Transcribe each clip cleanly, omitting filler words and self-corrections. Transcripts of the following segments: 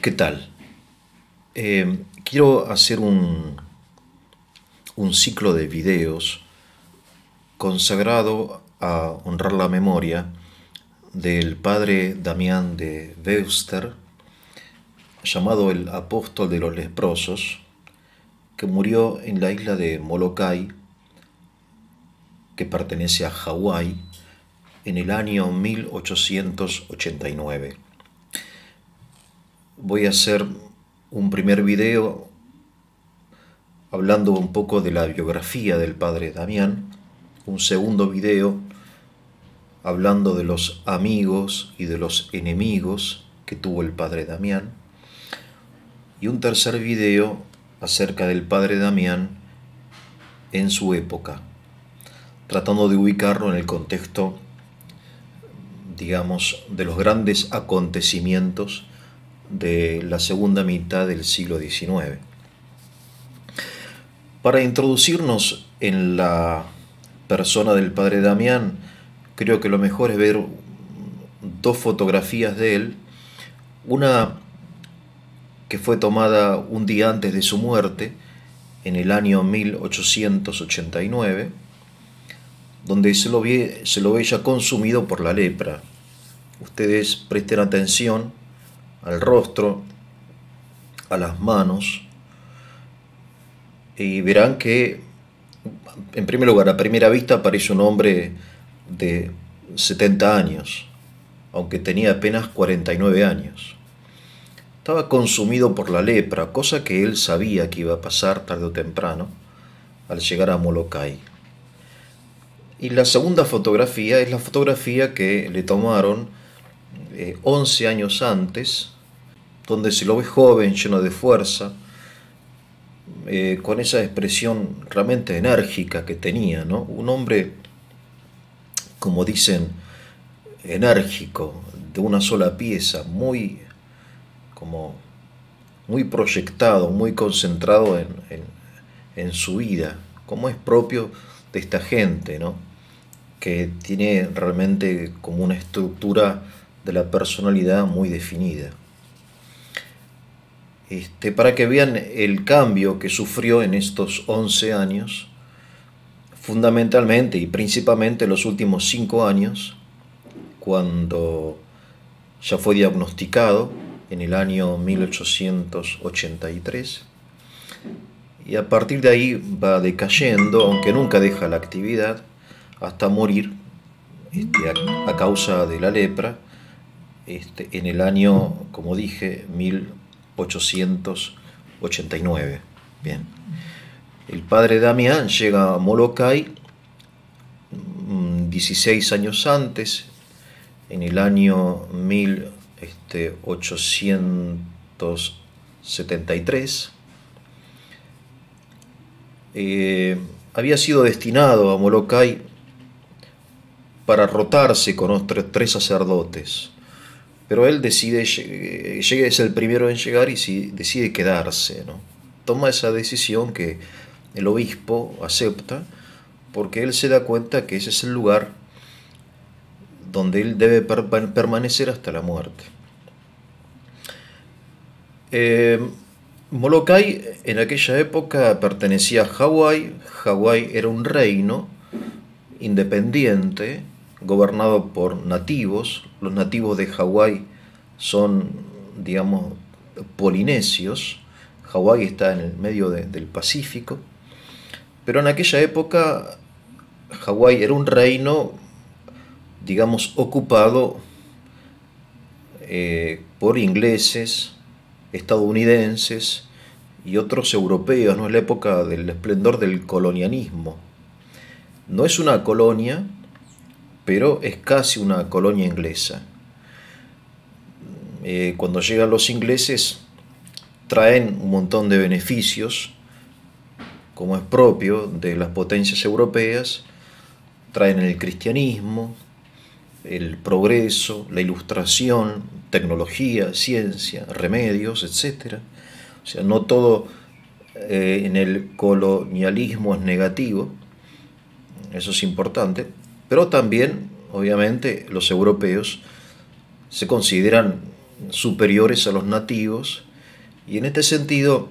¿Qué tal? Quiero hacer un ciclo de videos consagrado a honrar la memoria del padre Damián de Veuster, llamado el apóstol de los leprosos, que murió en la isla de Molokai, que pertenece a Hawái, en el año 1889. Voy a hacer un primer video hablando un poco de la biografía del padre Damián, un segundo video hablando de los amigos y de los enemigos que tuvo el padre Damián, y un tercer video acerca del padre Damián en su época, tratando de ubicarlo en el contexto, digamos, de los grandes acontecimientos de la segunda mitad del siglo XIX. Para introducirnos en la persona del padre Damián, creo que lo mejor es ver dos fotografías de él, una que fue tomada un día antes de su muerte, en el año 1889, donde se lo ve ya consumido por la lepra. Ustedes presten atención al rostro, a las manos, y verán que, en primer lugar, a primera vista parece un hombre de 70 años, aunque tenía apenas 49 años. Estaba consumido por la lepra, cosa que él sabía que iba a pasar tarde o temprano al llegar a Molokai. Y la segunda fotografía es la fotografía que le tomaron 11 años antes, donde se lo ve joven, lleno de fuerza, con esa expresión realmente enérgica que tenía, ¿no? Un hombre, como dicen, enérgico, de una sola pieza, muy proyectado, muy concentrado en su vida, como es propio de esta gente, ¿no? Que tiene realmente como una estructura de la personalidad muy definida. Para que vean el cambio que sufrió en estos 11 años, fundamentalmente y principalmente los últimos 5 años, cuando ya fue diagnosticado en el año 1883, y a partir de ahí va decayendo, aunque nunca deja la actividad, hasta morir a causa de la lepra, en el año, como dije, 1889. Bien. El padre Damián llega a Molokai 16 años antes, en el año 1873. Había sido destinado a Molokai para rotarse con otros 3 sacerdotes, pero él decide, es el primero en llegar y decide quedarse, ¿no? Toma esa decisión que el obispo acepta, porque él se da cuenta que ese es el lugar donde él debe permanecer hasta la muerte. Molokai en aquella época pertenecía a Hawái. Hawái era un reino independiente, gobernado por nativos. Los nativos de Hawái son, digamos, polinesios. Hawái está en el medio del Pacífico, pero en aquella época Hawái era un reino, digamos, ocupado por ingleses, estadounidenses y otros europeos, ¿no? Es la época del esplendor del colonialismo. No es una colonia, pero es casi una colonia inglesa. Cuando llegan los ingleses, traen un montón de beneficios, como es propio de las potencias europeas. Traen el cristianismo, el progreso, la ilustración, tecnología, ciencia, remedios, etc. O sea, no todo en el colonialismo es negativo, eso es importante, pero también, obviamente, los europeos se consideran superiores a los nativos, y en este sentido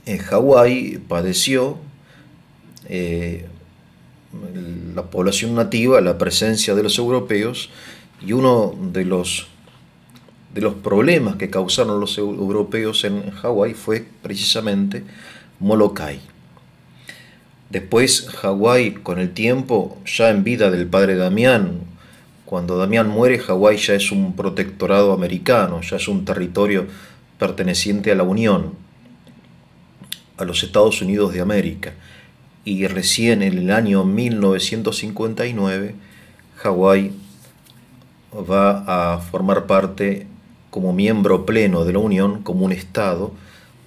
Hawái padeció la población nativa, la presencia de los europeos, y uno de los problemas que causaron los europeos en Hawái fue precisamente Molokai. Después Hawái, con el tiempo, ya en vida del padre Damián, cuando Damián muere, Hawái ya es un protectorado americano, ya es un territorio perteneciente a la Unión, a los Estados Unidos de América. Y recién en el año 1959, Hawái va a formar parte como miembro pleno de la Unión, como un estado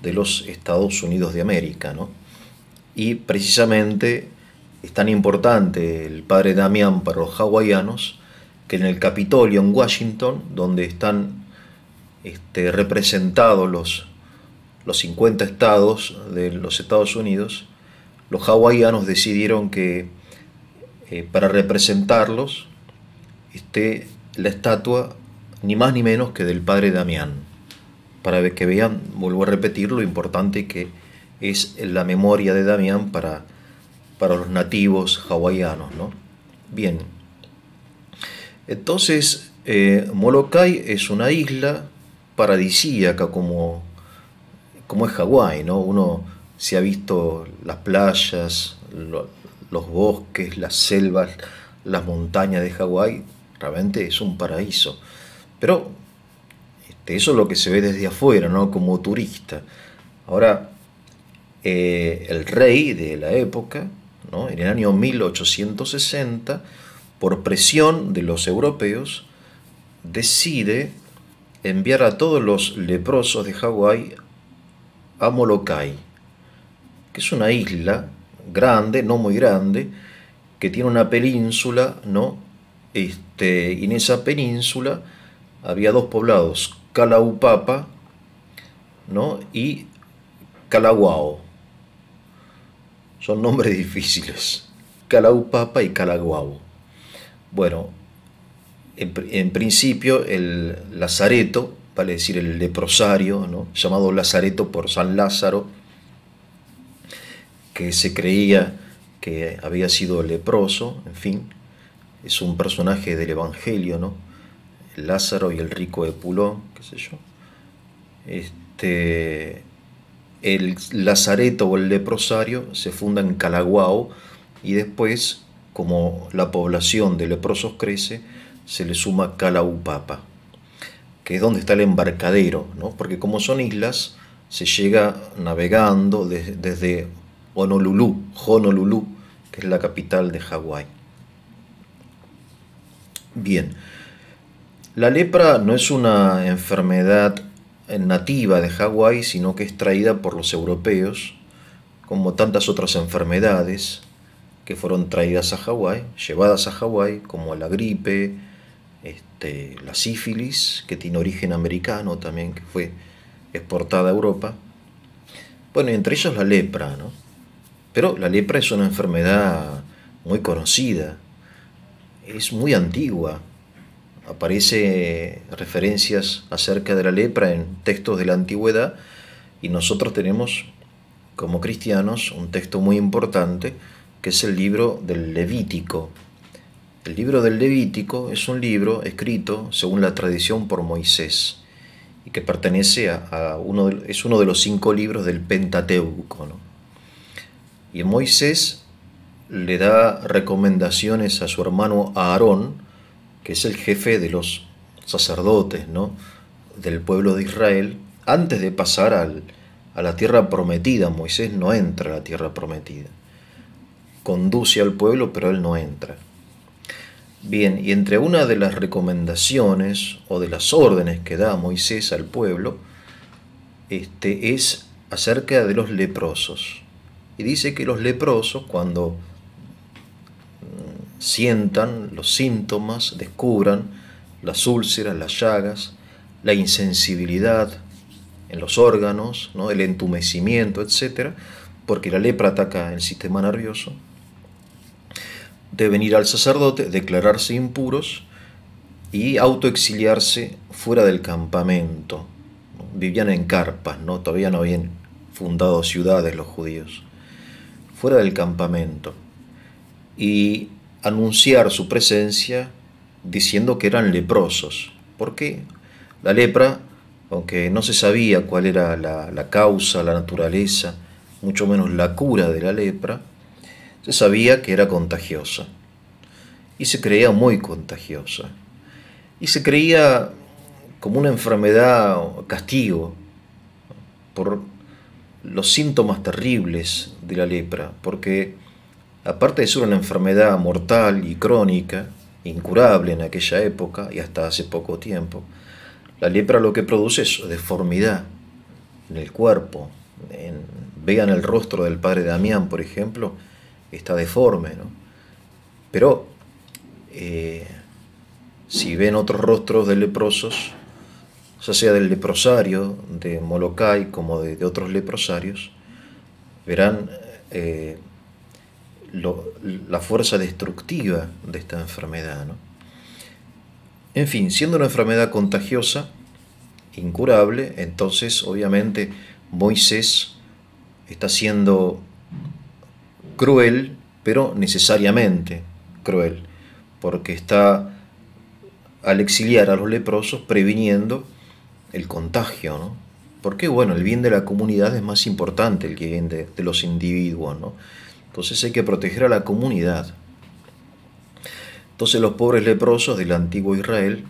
de los Estados Unidos de América, ¿no? Y precisamente es tan importante el padre Damián para los hawaianos que en el Capitolio en Washington, donde están representados los 50 estados de los Estados Unidos, los hawaianos decidieron que para representarlos esté la estatua ni más ni menos que del padre Damián, para que vean, vuelvo a repetir, lo importante que es la memoria de Damián para los nativos hawaianos, ¿no? Bien, entonces Molokai es una isla paradisíaca como es Hawái, ¿no? Uno se ha visto las playas, los bosques, las selvas, las montañas de Hawái, realmente es un paraíso. Pero eso es lo que se ve desde afuera, ¿no? Como turista. Ahora, el rey de la época, ¿no? En el año 1860, por presión de los europeos, decide enviar a todos los leprosos de Hawái a Molokai, que es una isla grande, no muy grande, que tiene una península, ¿no? Y en esa península había dos poblados, Kalaupapa, ¿no? Y Kalawao. Son nombres difíciles, Kalaupapa y Kalawao. Bueno, en principio el lazareto, vale decir el leprosario, ¿no? Llamado Lazareto por San Lázaro, que se creía que había sido leproso, en fin, es un personaje del Evangelio, ¿no? El Lázaro y el rico de Pulón, qué sé yo. El lazareto o el leprosario se funda en Kalawao, y después, como la población de leprosos crece, se le suma Kalaupapa, que es donde está el embarcadero, ¿no? Porque como son islas, se llega navegando desde Honolulu, que es la capital de Hawái. Bien, la lepra no es una enfermedad nativa de Hawái, sino que es traída por los europeos, como tantas otras enfermedades que fueron traídas a Hawái, llevadas a Hawái, como la gripe, la sífilis, que tiene origen americano también, que fue exportada a Europa. Bueno, entre ellos la lepra, ¿no? Pero la lepra es una enfermedad muy conocida, es muy antigua. Aparece referencias acerca de la lepra en textos de la antigüedad, y nosotros tenemos como cristianos un texto muy importante que es el libro del Levítico. El libro del Levítico es un libro escrito según la tradición por Moisés y que pertenece es uno de los 5 libros del Pentateuco, ¿no? Y Moisés le da recomendaciones a su hermano Aarón, que es el jefe de los sacerdotes, ¿no? Del pueblo de Israel, antes de pasar a la tierra prometida. Moisés no entra a la tierra prometida. Conduce al pueblo, pero él no entra. Bien, y entre una de las recomendaciones o de las órdenes que da Moisés al pueblo, es acerca de los leprosos. Y dice que los leprosos, cuando sientan los síntomas, descubran las úlceras, las llagas, la insensibilidad en los órganos, ¿no? El entumecimiento, etc., porque la lepra ataca el sistema nervioso, deben ir al sacerdote, declararse impuros y autoexiliarse fuera del campamento, ¿no? Vivían en carpas, ¿no? Todavía no habían fundado ciudades los judíos, fuera del campamento, y anunciar su presencia diciendo que eran leprosos, porque la lepra, aunque no se sabía cuál era la causa, la naturaleza, mucho menos la cura de la lepra, se sabía que era contagiosa, y se creía muy contagiosa, y se creía como una enfermedad castigo por los síntomas terribles de la lepra, porque aparte de ser una enfermedad mortal y crónica, incurable en aquella época y hasta hace poco tiempo, la lepra lo que produce es deformidad en el cuerpo. Vean el rostro del padre Damián, por ejemplo, está deforme, ¿no? Pero si ven otros rostros de leprosos, ya sea del leprosario de Molokai como de otros leprosarios, verán la fuerza destructiva de esta enfermedad, ¿no? En fin, siendo una enfermedad contagiosa, incurable, entonces obviamente Moisés está siendo cruel, pero necesariamente cruel, porque está al exiliar a los leprosos previniendo el contagio, ¿no? Porque bueno, el bien de la comunidad es más importante que el bien de los individuos, ¿no? Entonces hay que proteger a la comunidad. Entonces los pobres leprosos del antiguo Israel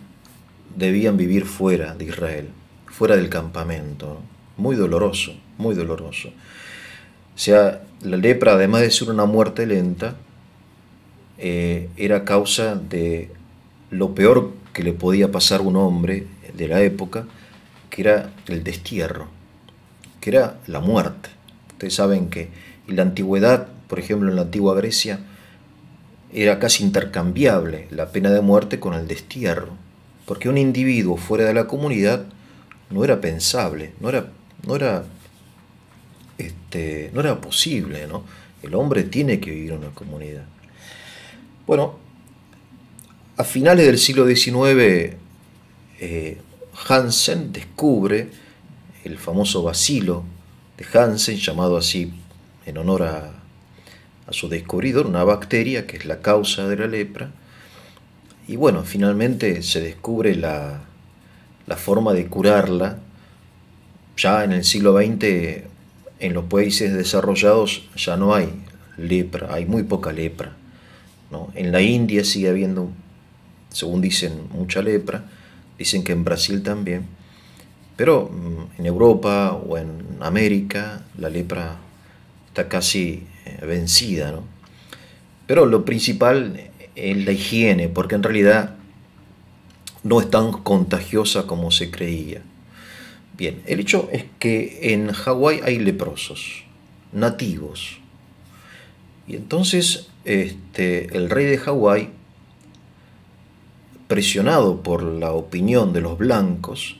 debían vivir fuera de Israel, fuera del campamento, ¿no? Muy doloroso, muy doloroso. O sea, la lepra, además de ser una muerte lenta, era causa de lo peor que le podía pasar a un hombre de la época, que era el destierro, que era la muerte. Ustedes saben que en la antigüedad, por ejemplo en la antigua Grecia, era casi intercambiable la pena de muerte con el destierro, porque un individuo fuera de la comunidad no era pensable, no era posible, ¿no? El hombre tiene que vivir en una comunidad. Bueno, a finales del siglo XIX, Hansen descubre el famoso bacilo de Hansen, llamado así en honor a su descubridor, una bacteria que es la causa de la lepra. Y bueno, finalmente se descubre la forma de curarla. Ya en el siglo XX, en los países desarrollados ya no hay lepra, hay muy poca lepra, ¿no? En la India sigue habiendo, según dicen, mucha lepra. Dicen que en Brasil también. Pero en Europa o en América la lepra está casi vencida, ¿no? Pero lo principal es la higiene, porque en realidad no es tan contagiosa como se creía. Bien, el hecho es que en Hawái hay leprosos nativos. Y entonces el rey de Hawái, presionado por la opinión de los blancos,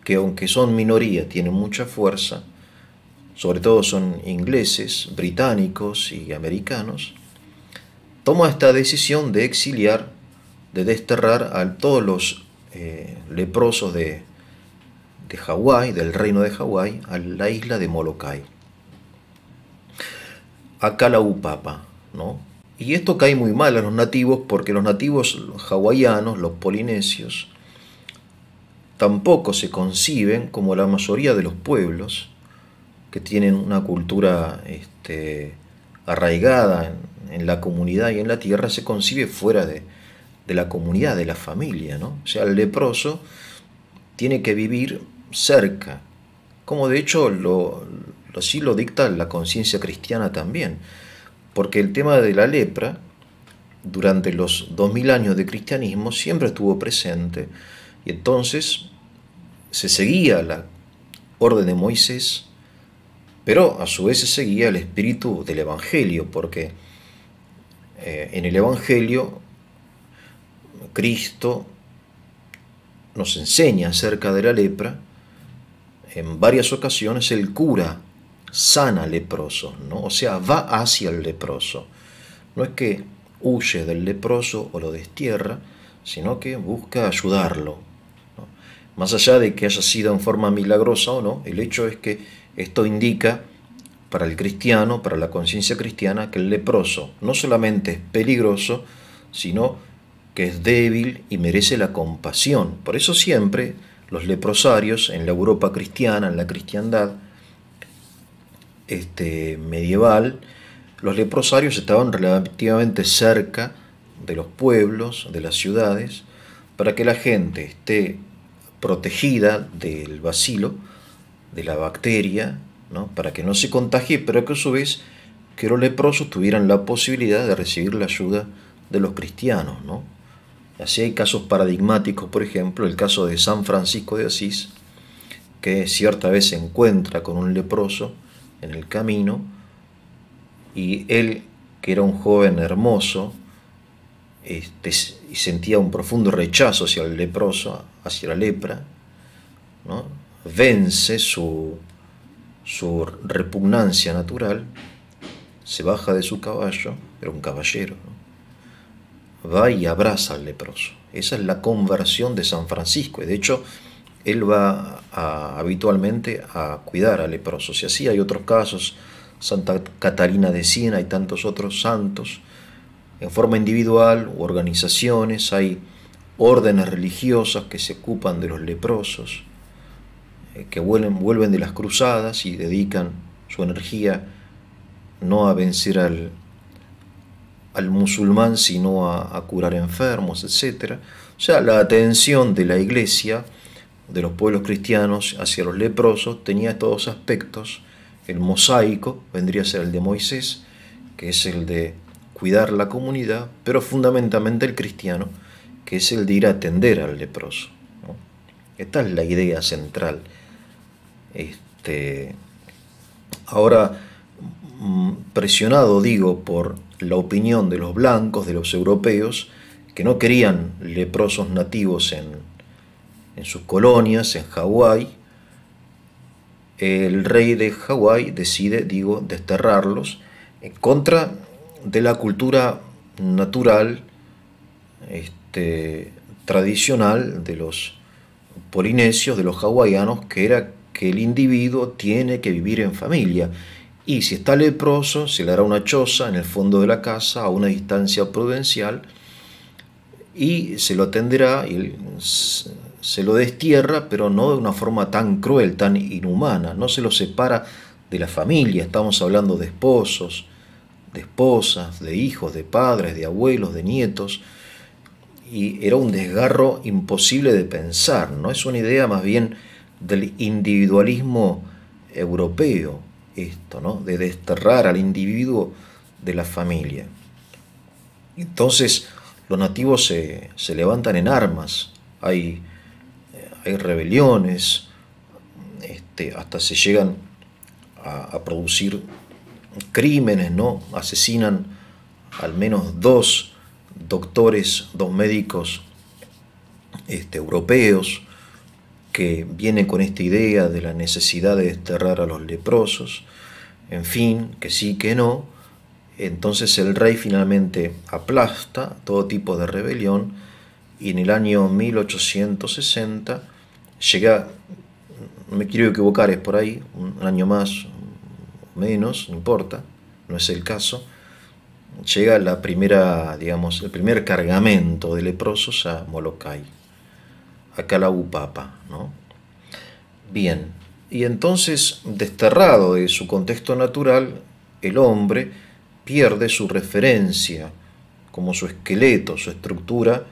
que aunque son minoría tienen mucha fuerza, sobre todo son ingleses, británicos y americanos, toma esta decisión de exiliar, de desterrar a todos los leprosos de Hawái, del reino de Hawái, a la isla de Molokai, a Kalaupapa, ¿no? Y esto cae muy mal a los nativos, porque los nativos hawaianos, los polinesios, tampoco se conciben como la mayoría de los pueblos que tienen una cultura arraigada en la comunidad y en la tierra, se concibe fuera de la comunidad, de la familia, ¿no? O sea, el leproso tiene que vivir cerca, como de hecho así lo dicta la conciencia cristiana también, porque el tema de la lepra durante los 2000 años de cristianismo siempre estuvo presente, y entonces se seguía la orden de Moisés, pero a su vez se seguía el espíritu del Evangelio, porque en el Evangelio Cristo nos enseña acerca de la lepra. En varias ocasiones Él cura, sana leprosos, ¿no? O sea, va hacia el leproso. No es que huye del leproso o lo destierra, sino que busca ayudarlo, ¿no? Más allá de que haya sido en forma milagrosa o no, el hecho es que esto indica para el cristiano, para la conciencia cristiana, que el leproso no solamente es peligroso, sino que es débil y merece la compasión. Por eso siempre los leprosarios en la Europa cristiana, en la cristiandad medieval, los leprosarios estaban relativamente cerca de los pueblos, de las ciudades, para que la gente esté protegida del bacilo, de la bacteria, ¿no? Para que no se contagie, pero que a su vez que los leprosos tuvieran la posibilidad de recibir la ayuda de los cristianos, ¿no? Así hay casos paradigmáticos, por ejemplo, el caso de San Francisco de Asís, que cierta vez se encuentra con un leproso en el camino, y él, que era un joven hermoso, y sentía un profundo rechazo hacia el leproso, hacia la lepra, ¿no? Vence su repugnancia natural, se baja de su caballo, era un caballero, ¿no? Va y abraza al leproso. Esa es la conversión de San Francisco, y de hecho él va habitualmente a cuidar a leprosos. Y así hay otros casos, Santa Catalina de Siena y tantos otros santos, en forma individual u organizaciones. Hay órdenes religiosas que se ocupan de los leprosos, que vuelven de las cruzadas y dedican su energía no a vencer al musulmán, sino a curar enfermos, etc. O sea, la atención de la Iglesia, de los pueblos cristianos hacia los leprosos, tenía estos aspectos. El mosaico vendría a ser el de Moisés, que es el de cuidar la comunidad, pero fundamentalmente el cristiano, que es el de ir a atender al leproso, ¿no? Esta es la idea central. Ahora, presionado, digo, por la opinión de los blancos, de los europeos, que no querían leprosos nativos en sus colonias, en Hawái, el rey de Hawái decide, digo, desterrarlos en contra de la cultura natural, tradicional de los polinesios, de los hawaianos, que era que el individuo tiene que vivir en familia, y si está leproso se le hará una choza en el fondo de la casa a una distancia prudencial, y se lo atenderá y se lo destierra, pero no de una forma tan cruel, tan inhumana. No se lo separa de la familia. Estamos hablando de esposos, de esposas, de hijos, de padres, de abuelos, de nietos, y era un desgarro imposible de pensar, ¿no? Es una idea más bien del individualismo europeo, esto, ¿no? De desterrar al individuo de la familia. Entonces los nativos se levantan en armas, hay rebeliones, hasta se llegan a producir crímenes, ¿no? Asesinan al menos dos doctores, dos médicos europeos, que vienen con esta idea de la necesidad de desterrar a los leprosos. En fin, que sí, que no. Entonces el rey finalmente aplasta todo tipo de rebelión, y en el año 1860 llega, no me quiero equivocar, es por ahí, un año más, menos, no importa, no es el caso, llega la primera, digamos, el primer cargamento de leprosos a Molokai, a Kalaupapa, ¿no? Bien, y entonces, desterrado de su contexto natural, el hombre pierde su referencia, como su esqueleto, su estructura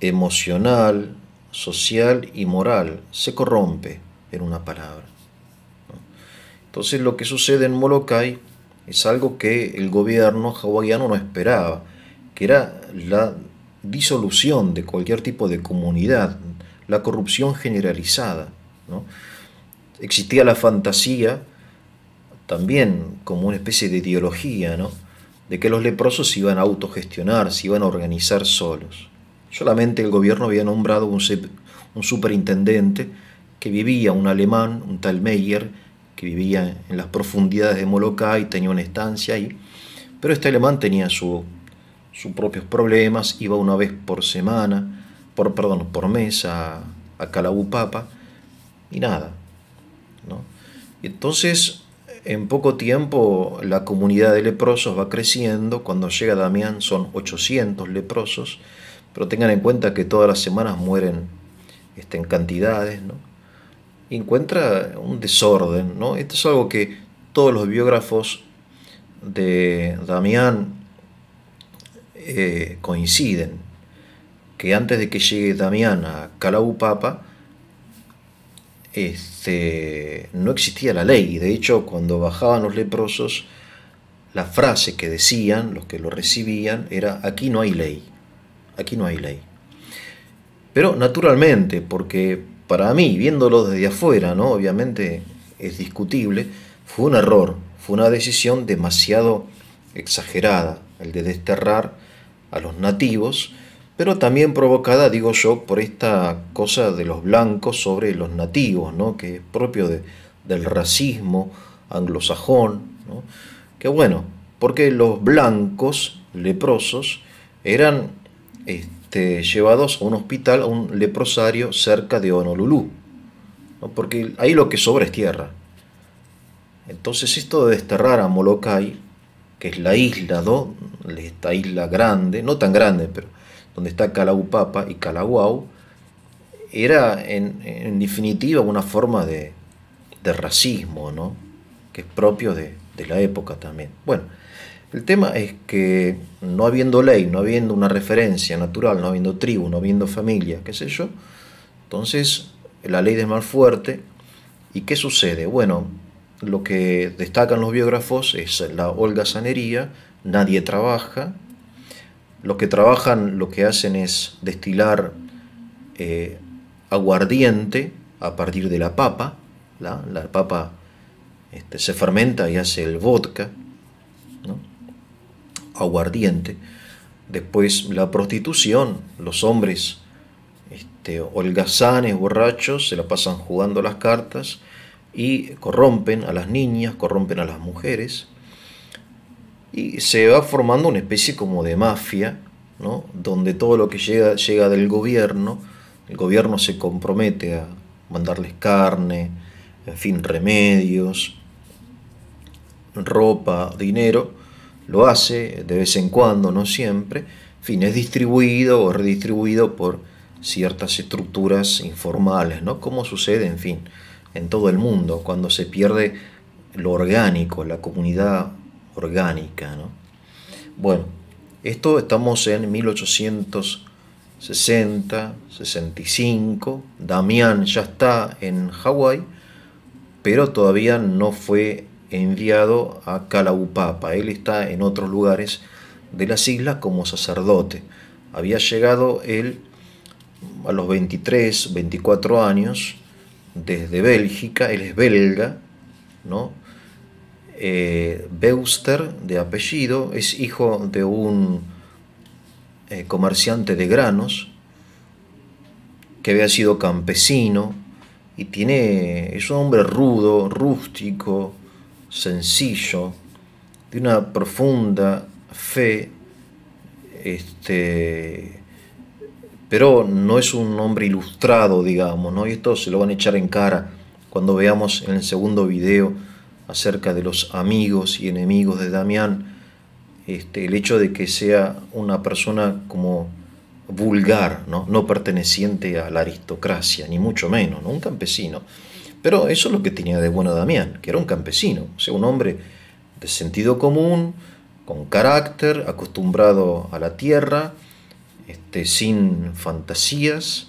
emocional, social y moral, se corrompe, en una palabra, ¿no? Entonces lo que sucede en Molokai es algo que el gobierno hawaiano no esperaba, que era la disolución de cualquier tipo de comunidad, la corrupción generalizada, ¿no? Existía la fantasía también como una especie de ideología, ¿no? De que los leprosos se iban a autogestionar, se iban a organizar solos. Solamente el gobierno había nombrado un superintendente que vivía, un alemán, un tal Meyer, que vivía en las profundidades de Molokai, tenía una estancia ahí, pero este alemán tenía su sus propios problemas, iba una vez por semana, por mes a Calabupapa y nada, ¿no? Y entonces, en poco tiempo, la comunidad de leprosos va creciendo. Cuando llega Damián son 800 leprosos, pero tengan en cuenta que todas las semanas mueren en cantidades, ¿no? Y encuentra un desorden, ¿no? Esto es algo que todos los biógrafos de Damián coinciden, que antes de que llegue Damián a Calabupapa, no existía la ley. De hecho, cuando bajaban los leprosos, la frase que decían los que lo recibían era: aquí no hay ley, aquí no hay ley. Pero naturalmente, porque para mí, viéndolo desde afuera, ¿no? Obviamente es discutible, fue un error, fue una decisión demasiado exagerada, el de desterrar a los nativos, pero también provocada, digo yo, por esta cosa de los blancos sobre los nativos, ¿no? Que es propio del racismo anglosajón, ¿no? Que bueno, porque los blancos leprosos eran llevados a un hospital, a un leprosario cerca de Honolulu, ¿no? Porque ahí lo que sobra es tierra. Entonces esto de desterrar a Molokai, que es la isla, ¿no? Esta isla grande, no tan grande, pero donde está Calabupapa y Calauau, era en definitiva una forma de racismo, ¿no? Que es propio de la época también. Bueno, el tema es que no habiendo ley, no habiendo una referencia natural, no habiendo tribu, no habiendo familia, qué sé yo, entonces la ley es más fuerte. ¿Y qué sucede? Bueno, lo que destacan los biógrafos es la holgazanería, nadie trabaja. Los que trabajan lo que hacen es destilar aguardiente a partir de la papa. La papa se fermenta y hace el vodka, ¿no? Aguardiente. Después la prostitución, los hombres holgazanes, borrachos, se la pasan jugando las cartas y corrompen a las niñas, corrompen a las mujeres. Y se va formando una especie como de mafia, ¿no? Donde todo lo que llega del gobierno, el gobierno se compromete a mandarles carne, en fin, remedios, ropa, dinero. Lo hace de vez en cuando, no siempre. En fin, es distribuido o redistribuido por ciertas estructuras informales, ¿no? Como sucede, en fin, en todo el mundo, cuando se pierde lo orgánico, la comunidad orgánica, ¿no? Bueno, esto estamos en 1860, 65. Damián ya está en Hawái, pero todavía no fue enviado a Calabupapa. Él está en otros lugares de las islas como sacerdote. Había llegado él a los 23, 24 años desde Bélgica. Él es belga, ¿no? Beuster de apellido, es hijo de un comerciante de granos que había sido campesino y es un hombre rudo, rústico, sencillo, de una profunda fe, pero no es un hombre ilustrado, digamos, ¿no? Y esto se lo van a echar en cara cuando veamos en el segundo video acerca de los amigos y enemigos de Damián, el hecho de que sea una persona como vulgar, ¿no? No perteneciente a la aristocracia, ni mucho menos, ¿no? Un campesino. Pero eso es lo que tenía de bueno Damián, que era un campesino, o sea, un hombre de sentido común, con carácter, acostumbrado a la tierra, sin fantasías,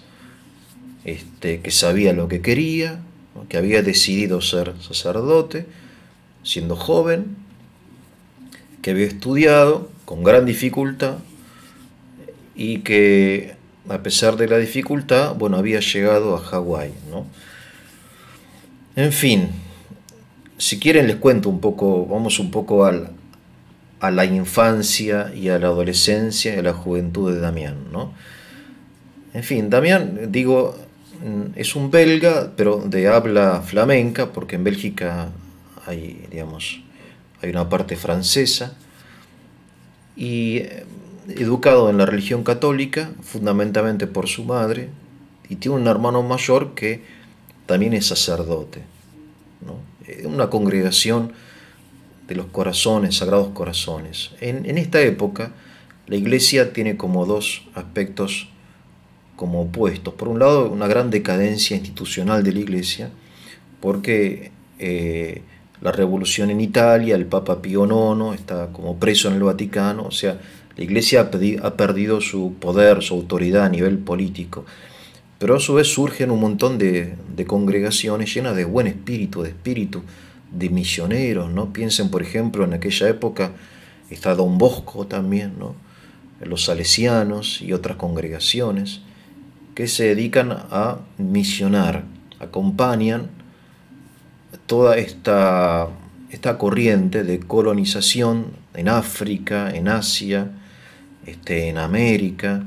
que sabía lo que quería, ¿no? Que había decidido ser sacerdote siendo joven, que había estudiado con gran dificultad y que a pesar de la dificultad, bueno, había llegado a Hawái, ¿no? En fin, si quieren les cuento un poco, vamos un poco a la infancia y a la adolescencia y a la juventud de Damián, ¿no? En fin, Damián, digo, es un belga, pero de habla flamenca, porque en Bélgica hay, digamos, hay una parte francesa, y educado en la religión católica, fundamentalmente por su madre, y tiene un hermano mayor que también es sacerdote, ¿no? Una congregación de los corazones, sagrados corazones. En esta época, la iglesia tiene como dos aspectos como opuestos. Por un lado, una gran decadencia institucional de la iglesia, porque la revolución en Italia, el Papa Pío IX está como preso en el Vaticano, o sea, la iglesia ha perdido su poder, su autoridad a nivel político. Pero a su vez surgen un montón de congregaciones llenas de buen espíritu, de misioneros, ¿no? Piensen, por ejemplo, en aquella época está Don Bosco también, ¿no? Los salesianos y otras congregaciones que se dedican a misionar, acompañan toda esta corriente de colonización en África, en Asia, en América,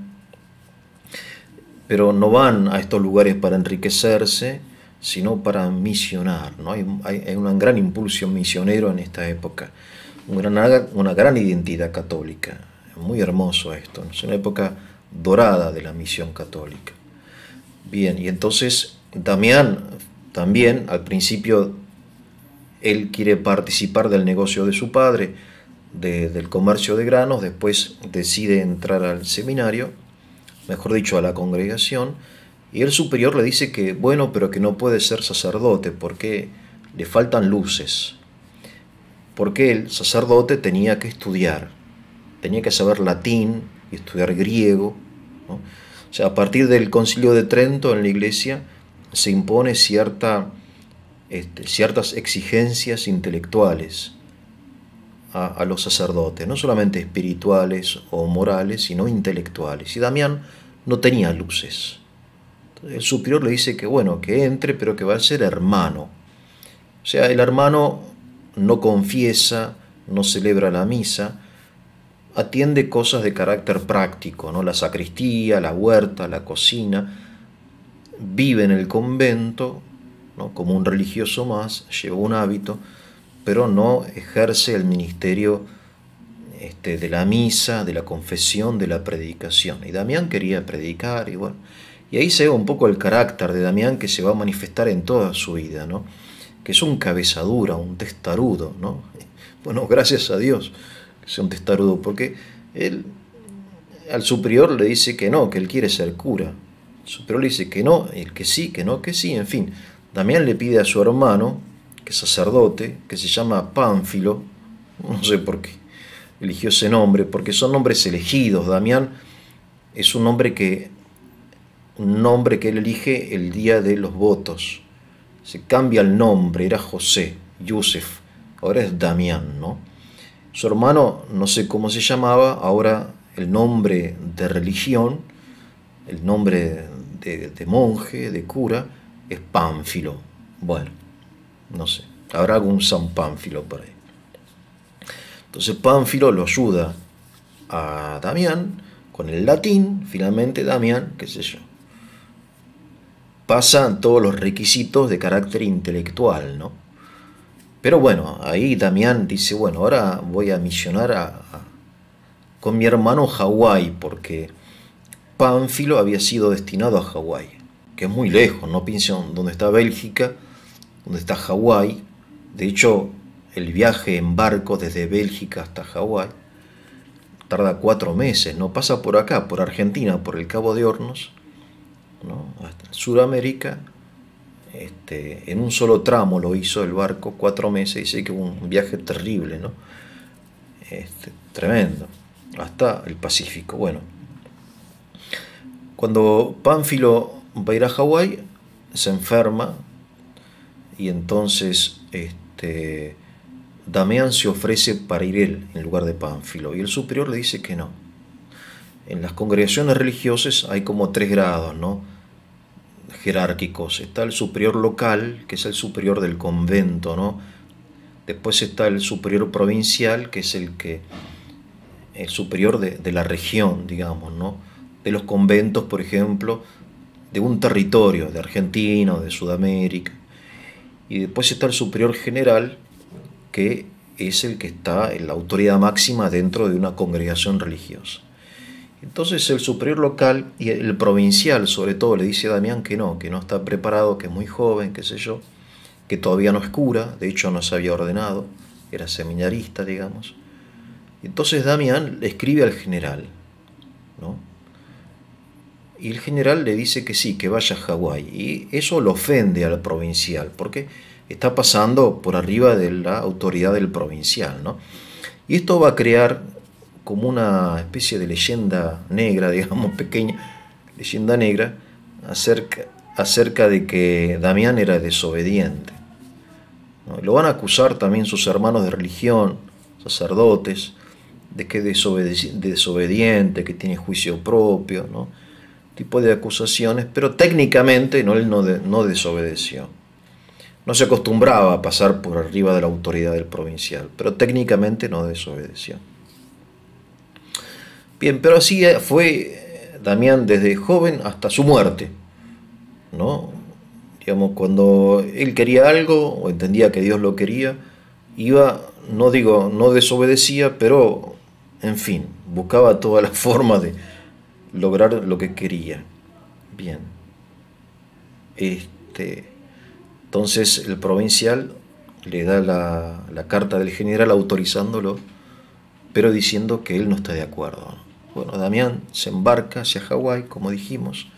pero no van a estos lugares para enriquecerse, sino para misionar, ¿no? Hay un gran impulso misionero en esta época, una gran identidad católica. Muy hermoso esto, ¿no? Es una época dorada de la misión católica. Bien, y entonces Damián también, al principio, él quiere participar del negocio de su padre, del comercio de granos, después decide entrar al seminario, mejor dicho, a la congregación, y el superior le dice que, bueno, pero que no puede ser sacerdote porque le faltan luces, porque el sacerdote tenía que estudiar, tenía que saber latín y estudiar griego, ¿no? O sea, a partir del Concilio de Trento en la iglesia se impone ciertas exigencias intelectuales a los sacerdotes, no solamente espirituales o morales, sino intelectuales. Y Damián no tenía luces. Entonces, el superior le dice que bueno, que entre, pero que va a ser hermano. O sea, el hermano no confiesa, no celebra la misa, atiende cosas de carácter práctico, ¿no? La sacristía, la huerta, la cocina, vive en el convento, ¿no? Como un religioso más, lleva un hábito, pero no ejerce el ministerio de la misa, de la confesión, de la predicación. Y Damián quería predicar, y bueno, y ahí se ve un poco el carácter de Damián que se va a manifestar en toda su vida, ¿no? Que es un cabeza dura, un testarudo, ¿no? Bueno, gracias a Dios que sea un testarudo, porque él al superior le dice que no, que él quiere ser cura. El superior le dice que no, el que sí, que no, que sí, en fin. Damián le pide a su hermano, que es sacerdote, que se llama Pánfilo, no sé por qué eligió ese nombre, porque son nombres elegidos. Damián es un nombre que él elige el día de los votos. Se cambia el nombre, era José, Yusef, ahora es Damián, ¿no? Su hermano, no sé cómo se llamaba, ahora el nombre de religión, el nombre de monje, de cura, es Pánfilo. Bueno, no sé, habrá algún San Pánfilo por ahí. Entonces Pánfilo lo ayuda a Damián con el latín. Finalmente Damián, qué sé yo, pasa todos los requisitos de carácter intelectual, ¿no? Pero bueno, ahí Damián dice, bueno, ahora voy a misionar con mi hermano a Hawái, porque Pánfilo había sido destinado a Hawái, que es muy lejos, no piensen dónde está Bélgica, dónde está Hawái. De hecho, el viaje en barco desde Bélgica hasta Hawái tarda 4 meses, ¿no? Pasa por acá, por Argentina, por el Cabo de Hornos, ¿no? Hasta Sudamérica. En un solo tramo lo hizo el barco, 4 meses, dice que un viaje terrible, ¿no? Tremendo, hasta el Pacífico. Bueno, cuando Pánfilo va a ir a Hawái, se enferma, y entonces Damián se ofrece para ir él en lugar de Pánfilo, y el superior le dice que no. En las congregaciones religiosas hay como 3 grados, ¿no?, jerárquicos. Está el superior local, que es el superior del convento, ¿no? Después está el superior provincial, que es el superior de la región, digamos, ¿no? De los conventos, por ejemplo, de un territorio, de Argentina o de Sudamérica. Y después está el superior general, que es el que está en la autoridad máxima dentro de una congregación religiosa. Entonces el superior local y el provincial sobre todo le dice a Damián que no está preparado, que es muy joven, qué sé yo, que todavía no es cura, de hecho no se había ordenado, era seminarista, digamos. Entonces Damián le escribe al general, ¿no? Y el general le dice que sí, que vaya a Hawái. Y eso lo ofende al provincial, porque está pasando por arriba de la autoridad del provincial, ¿no? Y esto va a crear como una especie de leyenda negra, digamos, pequeña leyenda negra, acerca de que Damián era desobediente, ¿no? Lo van a acusar también sus hermanos de religión, sacerdotes, de que es desobediente, que tiene juicio propio, ¿no? Tipo de acusaciones, pero técnicamente no, él no desobedeció. No se acostumbraba a pasar por arriba de la autoridad del provincial, pero técnicamente no desobedeció. Bien, pero así fue Damián desde joven hasta su muerte, ¿no? Digamos, cuando él quería algo o entendía que Dios lo quería, iba, no digo, no desobedecía, pero, en fin, buscaba todas las formas de lograr lo que quería. Bien. Entonces el provincial le da la carta del general autorizándolo, pero diciendo que él no está de acuerdo. Bueno, Damián se embarca hacia Hawái, como dijimos,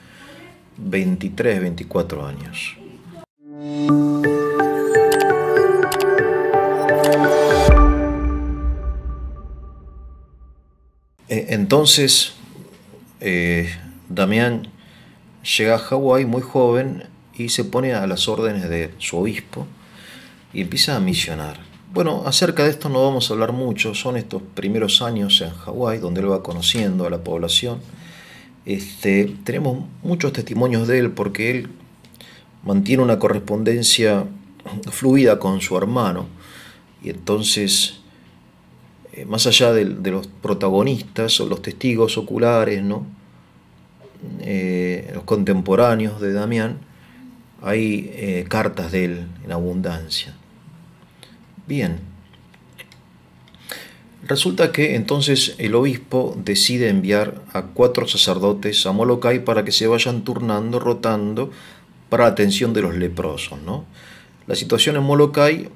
23, 24 años. Entonces, Damián llega a Hawái muy joven y se pone a las órdenes de su obispo y empieza a misionar. Bueno, acerca de esto no vamos a hablar mucho, son estos primeros años en Hawái donde él va conociendo a la población. Tenemos muchos testimonios de él porque él mantiene una correspondencia fluida con su hermano y entonces, más allá de los protagonistas o los testigos oculares, ¿no? Los contemporáneos de Damián, hay cartas de él en abundancia. Bien, resulta que entonces el obispo decide enviar a 4 sacerdotes a Molokai para que se vayan turnando, rotando, para la atención de los leprosos, ¿no? La situación en Molokai,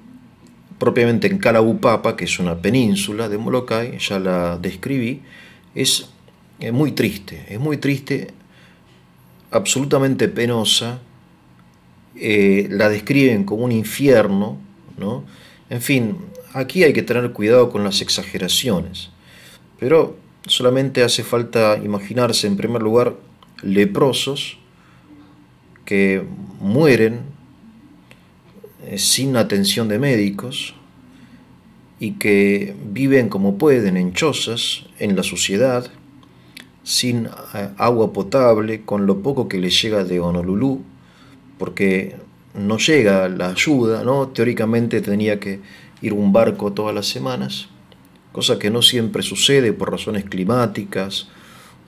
propiamente en Kalaupapa, que es una península de Molokai, ya la describí, es muy triste, absolutamente penosa. La describen como un infierno, ¿no? En fin, aquí hay que tener cuidado con las exageraciones, pero solamente hace falta imaginarse, en primer lugar, leprosos que mueren sin atención de médicos y que viven como pueden en chozas, en la suciedad, sin agua potable, con lo poco que les llega de Honolulu, porque no llega la ayuda, ¿no? Teóricamente tenía que ir un barco todas las semanas, cosa que no siempre sucede por razones climáticas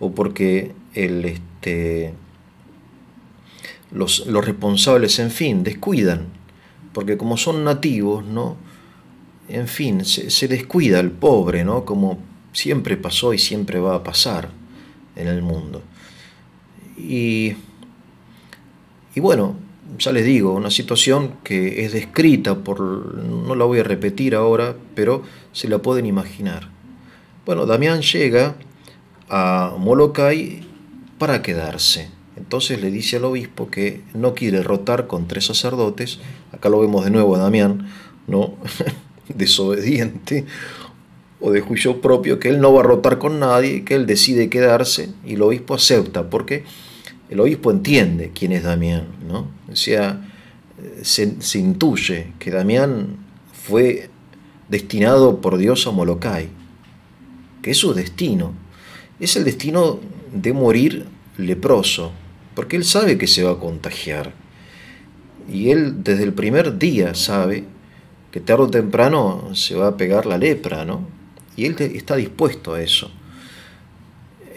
o porque los responsables, en fin, descuidan, porque como son nativos, ¿no? En fin, se descuida el pobre, ¿no? Como siempre pasó y siempre va a pasar en el mundo. Y bueno, ya les digo, una situación que es descrita no la voy a repetir ahora, pero se la pueden imaginar. Bueno, Damián llega a Molokai para quedarse. Entonces le dice al obispo que no quiere rotar con 3 sacerdotes. Acá lo vemos de nuevo a Damián, ¿no? Desobediente o de juicio propio, que él no va a rotar con nadie, que él decide quedarse y el obispo acepta, porque el obispo entiende quién es Damián, ¿no? O sea, se intuye que Damián fue destinado por Dios a Molokai, que es su destino. Es el destino de morir leproso, porque él sabe que se va a contagiar. Y él desde el primer día sabe que tarde o temprano se va a pegar la lepra, ¿no? Y él está dispuesto a eso.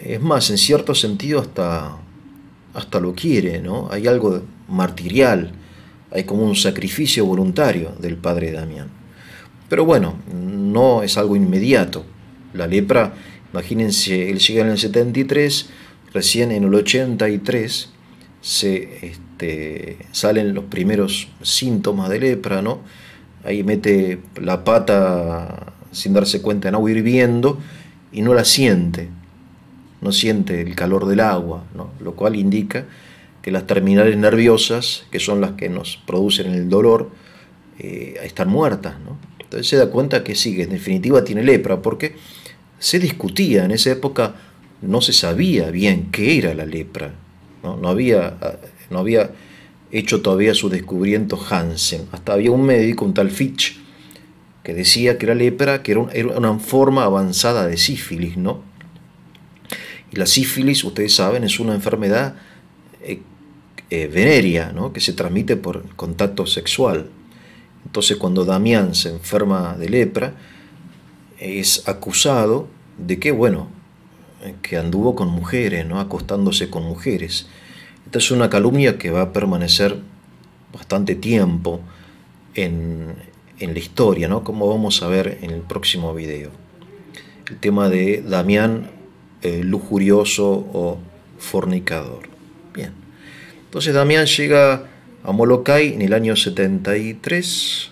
Es más, en cierto sentido hasta lo quiere, ¿no? Hay algo martirial, hay como un sacrificio voluntario del padre Damián. Pero bueno, no es algo inmediato. La lepra Imagínense, él llega en el 73, recién en el 83 salen los primeros síntomas de lepra, ¿no? Ahí mete la pata sin darse cuenta en agua hirviendo y no la siente, no siente el calor del agua, ¿no? Lo cual indica que las terminales nerviosas, que son las que nos producen el dolor, están muertas, ¿no? Entonces se da cuenta que sí, que en definitiva tiene lepra, porque se discutía en esa época, no se sabía bien qué era la lepra, ¿no? No había hecho todavía su descubrimiento Hansen. Hasta había un médico, un tal Fitch, que decía que era lepra, que era una forma avanzada de sífilis, ¿no? Y la sífilis, ustedes saben, es una enfermedad venérea, ¿no? Que se transmite por contacto sexual. Entonces, cuando Damián se enferma de lepra, es acusado de que, bueno, que anduvo con mujeres, ¿no? Acostándose con mujeres. Esta es una calumnia que va a permanecer bastante tiempo en la historia, ¿no? Como vamos a ver en el próximo video. El tema de Damián lujurioso o fornicador. Bien. Entonces Damián llega a Molokai en el año 73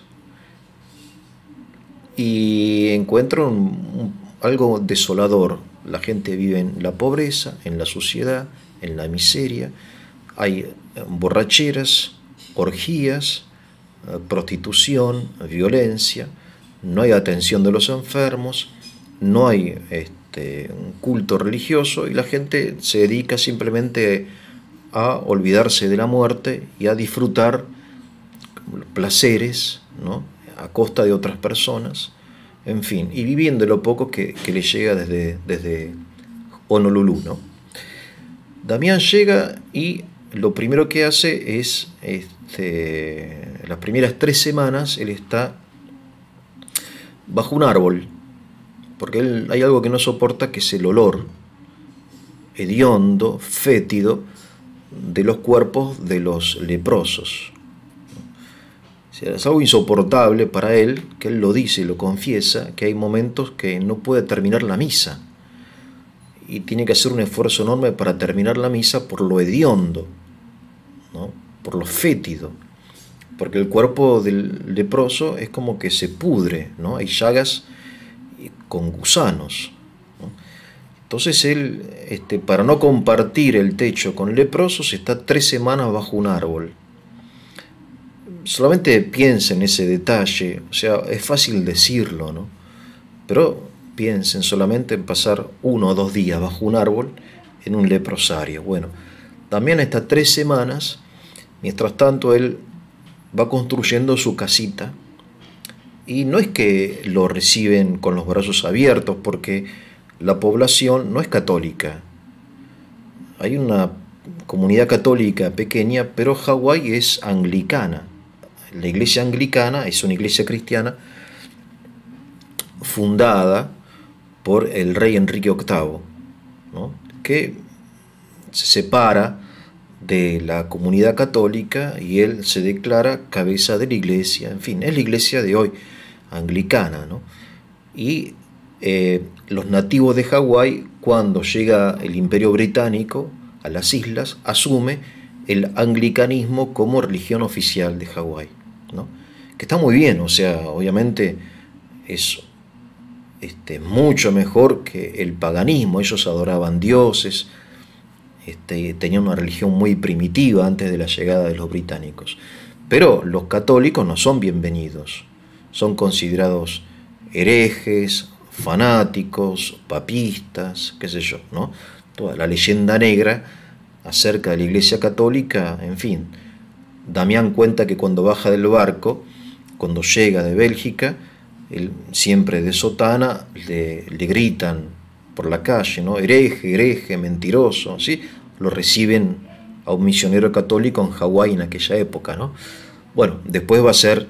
y encuentra algo desolador. La gente vive en la pobreza, en la suciedad, en la miseria. Hay borracheras, orgías, prostitución, violencia. No hay atención de los enfermos, no hay un culto religioso y la gente se dedica simplemente a olvidarse de la muerte y a disfrutar placeres, ¿no? A costa de otras personas, en fin, y viviendo lo poco que le llega desde Honolulu, ¿no? Damián llega y lo primero que hace es, las primeras 3 semanas, él está bajo un árbol, porque hay algo que no soporta, que es el olor hediondo, fétido, de los cuerpos de los leprosos. O sea, es algo insoportable para él, que él lo dice y lo confiesa, que hay momentos que no puede terminar la misa y tiene que hacer un esfuerzo enorme para terminar la misa por lo hediondo, ¿no? Por lo fétido, porque el cuerpo del leproso es como que se pudre, ¿no? Hay llagas con gusanos, ¿no? Entonces él, para no compartir el techo con leprosos, está 3 semanas bajo un árbol. Solamente piensen en ese detalle, o sea, es fácil decirlo, ¿no? Pero piensen solamente en pasar 1 o 2 días bajo un árbol en un leprosario. Bueno, también está 3 semanas, mientras tanto él va construyendo su casita y no es que lo reciben con los brazos abiertos porque la población no es católica. Hay una comunidad católica pequeña, pero Hawái es anglicana. La iglesia anglicana es una iglesia cristiana fundada por el rey Enrique VIII, ¿no? Que se separa de la comunidad católica y él se declara cabeza de la iglesia. En fin, es la iglesia de hoy, anglicana, ¿no? Y los nativos de Hawái, cuando llega el Imperio Británico a las islas, asume el anglicanismo como religión oficial de Hawái, ¿no? Que está muy bien, o sea, obviamente es mucho mejor que el paganismo. Ellos adoraban dioses, tenían una religión muy primitiva antes de la llegada de los británicos. Pero los católicos no son bienvenidos, son considerados herejes, fanáticos, papistas, qué sé yo, ¿no? Toda la leyenda negra acerca de la Iglesia Católica, en fin. Damián cuenta que cuando baja del barco, cuando llega de Bélgica, él, siempre de sotana, le gritan por la calle, ¿no? Hereje, hereje, mentiroso, ¿sí? Lo reciben a un misionero católico en Hawái en aquella época, ¿no? Bueno, después va a ser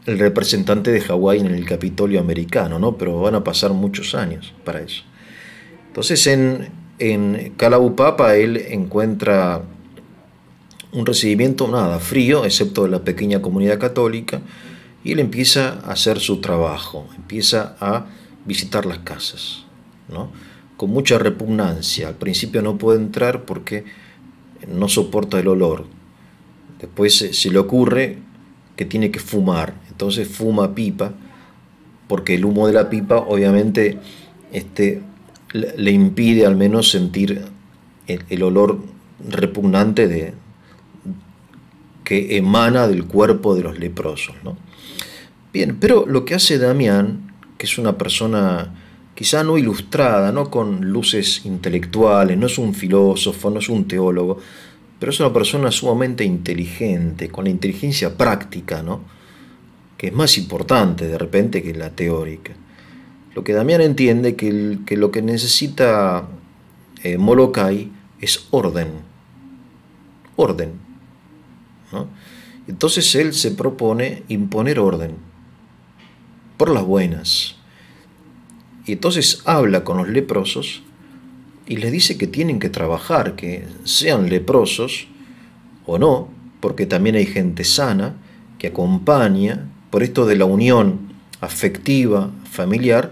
el representante de Hawái en el Capitolio americano, ¿no? Pero van a pasar muchos años para eso. Entonces en Kalaupapa él encuentra un recibimiento nada frío, excepto de la pequeña comunidad católica, y él empieza a hacer su trabajo, empieza a visitar las casas, ¿no? con mucha repugnancia. Al principio no puede entrar porque no soporta el olor. Después se le ocurre que tiene que fumar, entonces fuma pipa, porque el humo de la pipa obviamente le impide al menos sentir el olor repugnante que emana del cuerpo de los leprosos, ¿no? Bien, pero lo que hace Damián, que es una persona quizá no ilustrada, no con luces intelectuales, no es un filósofo, no es un teólogo, pero es una persona sumamente inteligente, con la inteligencia práctica, ¿no? Que es más importante de repente que la teórica. Lo que Damián entiende que lo que necesita Molokai es orden, orden, ¿no? Entonces él se propone imponer orden por las buenas. Y entonces habla con los leprosos y les dice que tienen que trabajar, que sean leprosos o no, porque también hay gente sana que acompaña. Por esto de la unión afectiva, familiar,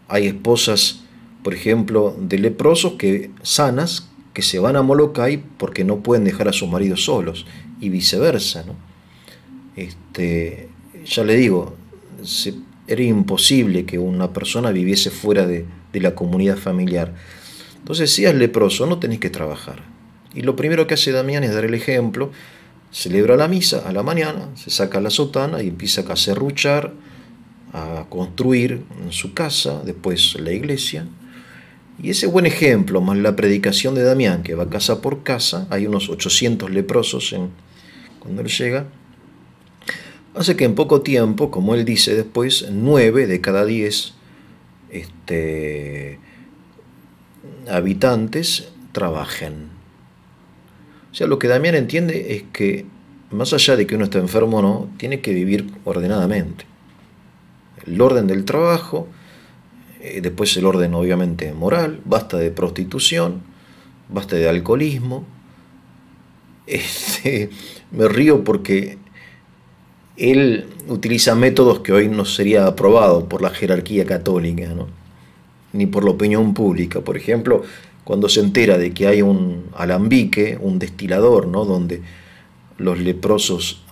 hay esposas, por ejemplo, de leprosos sanas, que se van a Molokai porque no pueden dejar a sus maridos solos, y viceversa, ¿no? Ya le digo, era imposible que una persona viviese fuera de la comunidad familiar. Entonces, si es leproso, no tenés que trabajar. Y lo primero que hace Damián es dar el ejemplo. Celebra la misa a la mañana, se saca la sotana y empieza a serruchar, a construir su casa, después la iglesia. Y ese buen ejemplo, más la predicación de Damián, que va casa por casa, hay unos 800 leprosos cuando él llega, hace que en poco tiempo, como él dice después, 9 de cada 10 habitantes trabajen. O sea, lo que Damián entiende es que, más allá de que uno está enfermo o no, tiene que vivir ordenadamente. El orden del trabajo, después el orden obviamente moral, basta de prostitución, basta de alcoholismo. Me río porque él utiliza métodos que hoy no sería aprobado por la jerarquía católica, ¿no? Ni por la opinión pública. Por ejemplo, cuando se entera de que hay un alambique, un destilador, ¿no?, donde los leprosos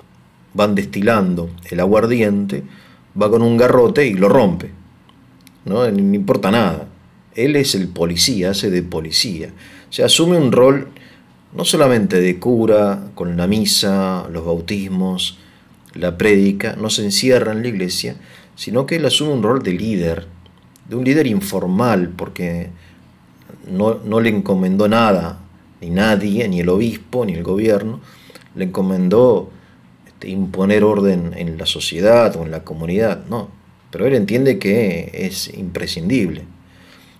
van destilando el aguardiente, va con un garrote y lo rompe, ¿no? No importa nada. Él es el policía, hace de policía. O sea, asume un rol no solamente de cura, con la misa, los bautismos, la prédica, no se encierra en la iglesia, sino que él asume un rol de un líder informal, porque no le encomendó nada, ni nadie, ni el obispo, ni el gobierno, le encomendó imponer orden en la sociedad o en la comunidad, no, pero él entiende que es imprescindible.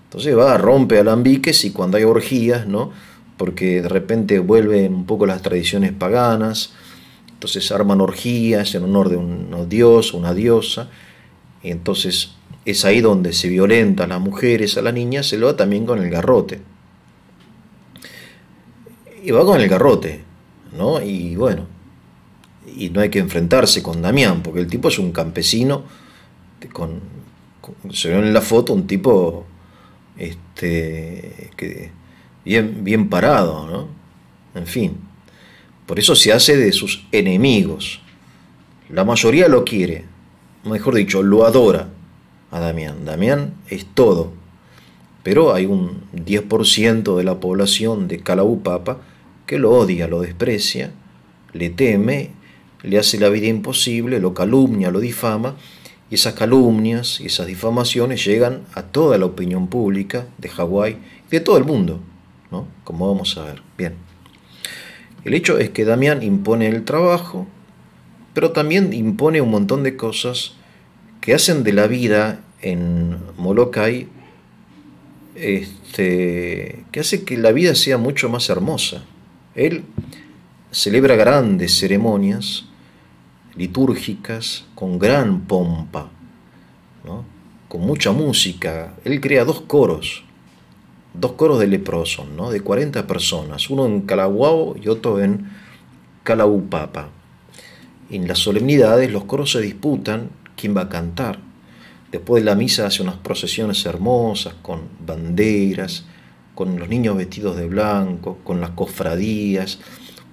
Entonces va, rompe alambiques, y cuando hay orgías, ¿no?, porque de repente vuelven un poco las tradiciones paganas, entonces arman orgías en honor de un dios, una diosa, y entonces es ahí donde se violenta a las mujeres, a las niñas, se lo va también con el garrote. Y va con el garrote, ¿no? Y bueno, y no hay que enfrentarse con Damián, porque el tipo es un campesino, se ve en la foto un tipo que bien parado, ¿no? En fin, por eso se hace de sus enemigos. La mayoría lo quiere, mejor dicho, lo adora a Damián. Damián es todo, pero hay un 10% de la población de Kalaupapa que lo odia, lo desprecia, le teme, le hace la vida imposible, lo calumnia, lo difama, y esas calumnias y esas difamaciones llegan a toda la opinión pública de Hawái y de todo el mundo, ¿no?, como vamos a ver. Bien, el hecho es que Damián impone el trabajo, pero también impone un montón de cosas que hacen de la vida en Molokai, que hace que la vida sea mucho más hermosa. Él celebra grandes ceremonias litúrgicas con gran pompa, ¿no?, con mucha música. Él crea dos coros de leprosos, ¿no?, de 40 personas, uno en Kalawao y otro en Kalaupapa. En las solemnidades los coros se disputan quién va a cantar. Después de la misa hace unas procesiones hermosas con banderas, con los niños vestidos de blanco, con las cofradías,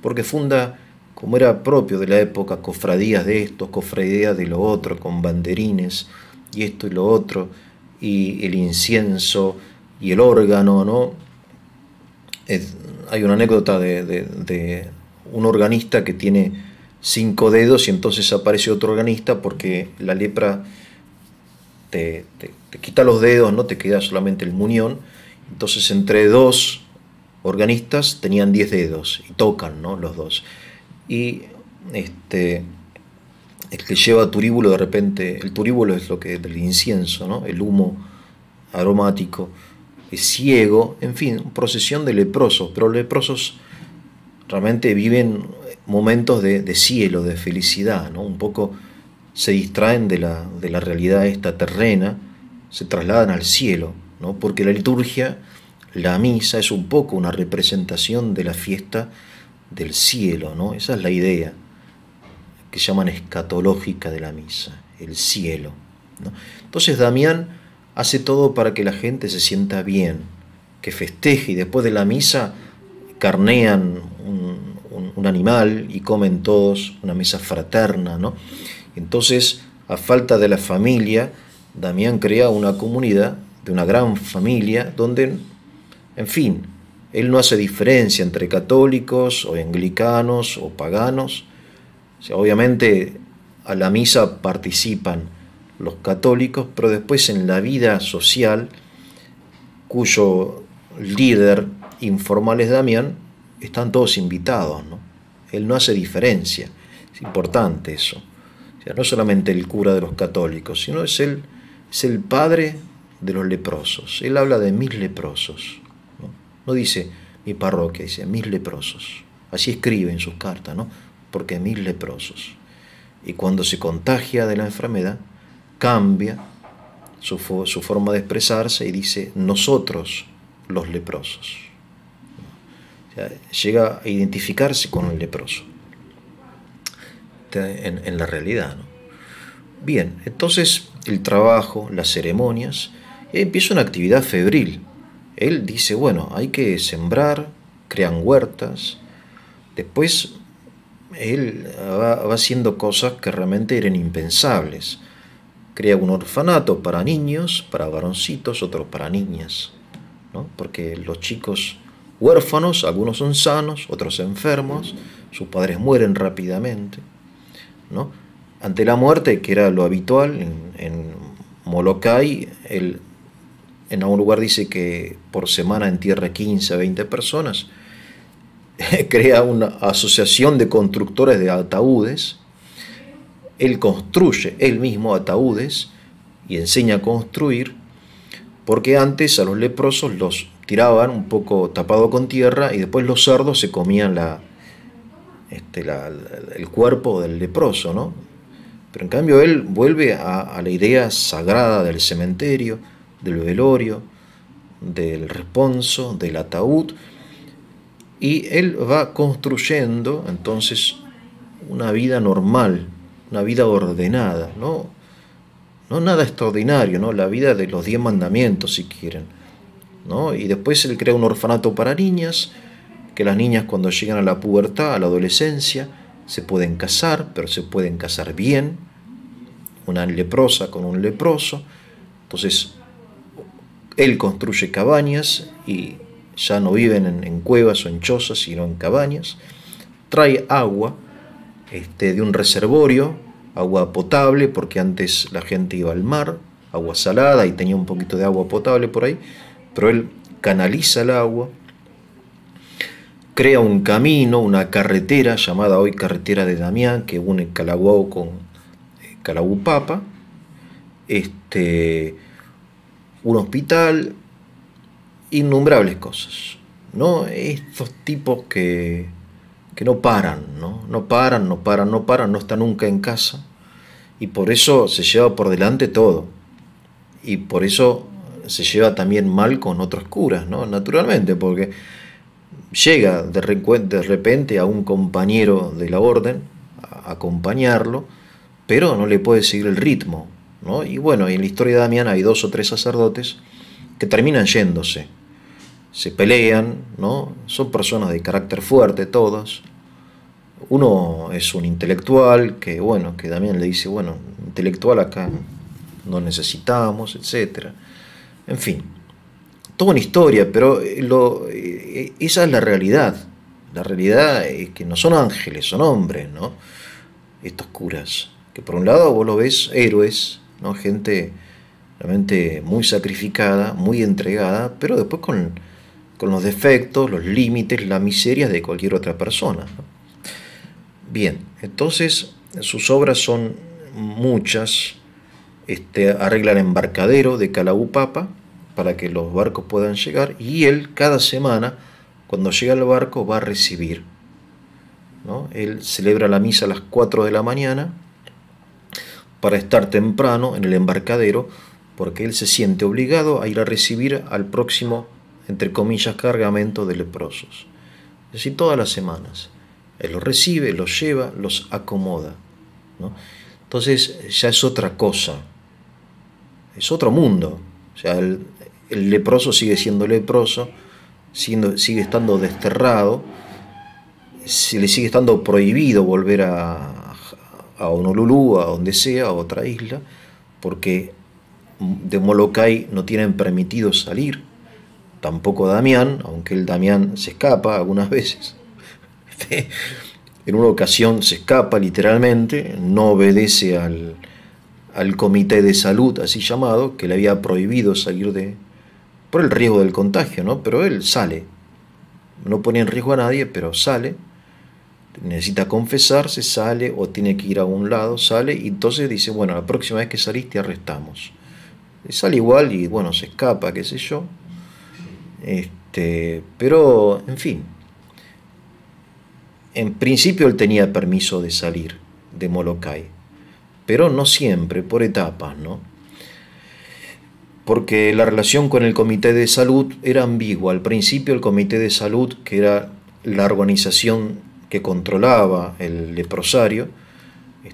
porque funda, como era propio de la época, cofradías de esto, cofradías de lo otro, con banderines y esto y lo otro, y el incienso y el órgano, ¿no? Hay una anécdota de un organista que tiene 5 dedos y entonces aparece otro organista porque la lepra te quita los dedos, no te queda solamente el muñón. Entonces entre dos organistas tenían 10 dedos y tocan, ¿no? Los dos. Y el que lleva turíbulo, de repente, el turíbulo es lo que del incienso, ¿no? El humo aromático, es ciego, en fin, procesión de leprosos, pero los leprosos realmente viven momentos de cielo, de felicidad, ¿no? Un poco se distraen de la realidad esta terrena, se trasladan al cielo, ¿no? Porque la liturgia, la misa, es un poco una representación de la fiesta del cielo, ¿no? Esa es la idea que llaman escatológica de la misa, el cielo, ¿no? Entonces Damián hace todo para que la gente se sienta bien, que festeje, y después de la misa carnean un animal y comen todos, una mesa fraterna, ¿no? Entonces, a falta de la familia, Damián crea una comunidad, de una gran familia, donde, en fin, él no hace diferencia entre católicos o anglicanos o paganos. O sea, obviamente a la misa participan los católicos, pero después en la vida social, cuyo líder informal es Damián, están todos invitados, ¿no? Él no hace diferencia, es importante eso. O sea, no solamente el cura de los católicos, sino es el padre de los leprosos. Él habla de mis leprosos, ¿no? No dice mi parroquia, dice mis leprosos. Así escribe en sus cartas, ¿no? Porque mis leprosos. Y cuando se contagia de la enfermedad, cambia su forma de expresarse y dice nosotros los leprosos. O sea, llega a identificarse con el leproso en la realidad, ¿no? Bien, entonces el trabajo, las ceremonias, y ahí empieza una actividad febril. Él dice, bueno, hay que sembrar, crean huertas. Después él va haciendo cosas que realmente eran impensables. Crea un orfanato para niños, para varoncitos, otro para niñas, ¿no? Porque los chicos huérfanos, algunos son sanos, otros enfermos, sus padres mueren rápidamente, ¿no? Ante la muerte, que era lo habitual, en Molokai, él en algún lugar dice que por semana entierra 15 a 20 personas, crea una asociación de constructores de ataúdes. Él construye él mismo ataúdes y enseña a construir, porque antes a los leprosos los tiraban un poco tapado con tierra y después los cerdos se comían el cuerpo del leproso, ¿no? Pero en cambio él vuelve a la idea sagrada del cementerio, del velorio, del responso, del ataúd, y él va construyendo entonces una vida normal, una vida ordenada, no nada extraordinario, ¿no? La vida de los 10 mandamientos, si quieren, ¿no? Y después él crea un orfanato para niñas, que las niñas cuando llegan a la pubertad, a la adolescencia, se pueden casar, pero se pueden casar bien, una leprosa con un leproso. Entonces él construye cabañas y ya no viven en cuevas o en chozas, sino en cabañas. Trae agua de un reservorio, agua potable, porque antes la gente iba al mar, agua salada y tenía un poquito de agua potable por ahí, pero él canaliza el agua, crea un camino, una carretera llamada hoy Carretera de Damián, que une Calaguao con Calabupapa, un hospital, innumerables cosas, ¿no? Estos tipos que no paran, no paran, no están nunca en casa, y por eso se lleva por delante todo, y por eso se lleva también mal con otros curas, ¿no? Naturalmente, porque llega de repente a un compañero de la orden a acompañarlo, pero no le puede seguir el ritmo, ¿no? Y bueno, en la historia de Damián hay 2 o 3 sacerdotes que terminan yéndose, se pelean, ¿no? Son personas de carácter fuerte todas. Uno es un intelectual que, bueno, que Damián le dice, bueno, intelectual acá no necesitamos, etcétera. En fin, toda una historia, pero esa es la realidad. La realidad es que no son ángeles, son hombres, ¿no? Estos curas, que por un lado vos lo ves héroes, ¿no? Gente realmente muy sacrificada, muy entregada, pero después con los defectos, los límites, las miserias de cualquier otra persona, ¿no? Bien, entonces sus obras son muchas. Arregla el embarcadero de Calaupapa para que los barcos puedan llegar, y él cada semana, cuando llega el barco, va a recibir, ¿no? Él celebra la misa a las 4 de la mañana para estar temprano en el embarcadero, porque él se siente obligado a ir a recibir al próximo, entre comillas, cargamento de leprosos. Es decir, todas las semanas. Él los recibe, los lleva, los acomoda, ¿no? Entonces ya es otra cosa, es otro mundo. O sea, el leproso sigue siendo leproso, sigue estando desterrado, se le sigue estando prohibido volver a Honolulu, a donde sea, a otra isla, porque de Molokai no tienen permitido salir, tampoco Damián, aunque el Damián se escapa algunas veces. En una ocasión se escapa literalmente, no obedece al comité de salud, así llamado, que le había prohibido salir por el riesgo del contagio, ¿no? Pero él sale, no pone en riesgo a nadie, pero sale, necesita confesarse, sale, o tiene que ir a un lado, sale, y entonces dice, bueno, la próxima vez que salís te arrestamos. Y sale igual y bueno, se escapa, qué sé yo. Pero, en fin, en principio él tenía permiso de salir de Molokai, pero no siempre, por etapas, ¿no? Porque la relación con el comité de salud era ambigua. Al principio el comité de salud, que era la organización que controlaba el leprosario,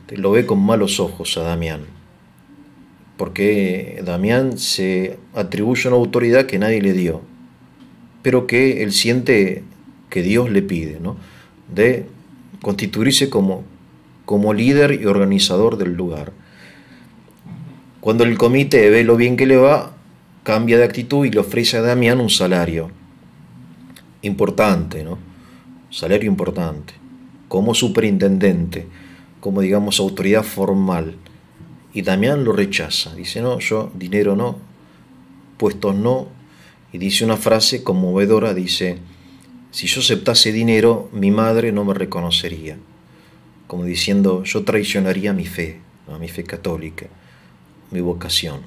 lo ve con malos ojos a Damián, porque Damián se atribuye una autoridad que nadie le dio, pero que él siente que Dios le pide, ¿no? De constituirse como líder y organizador del lugar. Cuando el comité ve lo bien que le va, cambia de actitud y le ofrece a Damián un salario importante, ¿no? Salario importante, como superintendente, como digamos autoridad formal. Y Damián lo rechaza, dice, no, yo dinero no, puestos no, y dice una frase conmovedora, dice, si yo aceptase dinero, mi madre no me reconocería, como diciendo, yo traicionaría mi fe, ¿no? Mi fe católica, mi vocación.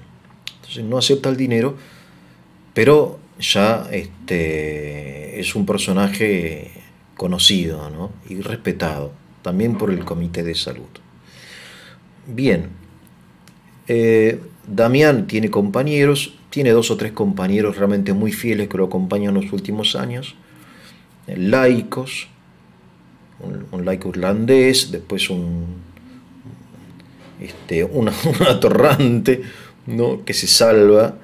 Entonces no acepta el dinero, pero ya es un personaje conocido, ¿no? Y respetado, también por el comité de salud. Bien, Damián tiene compañeros, tiene 2 o 3 compañeros realmente muy fieles que lo acompañan en los últimos años, laicos, un laico irlandés, después una atorrante, ¿no? Que se salva,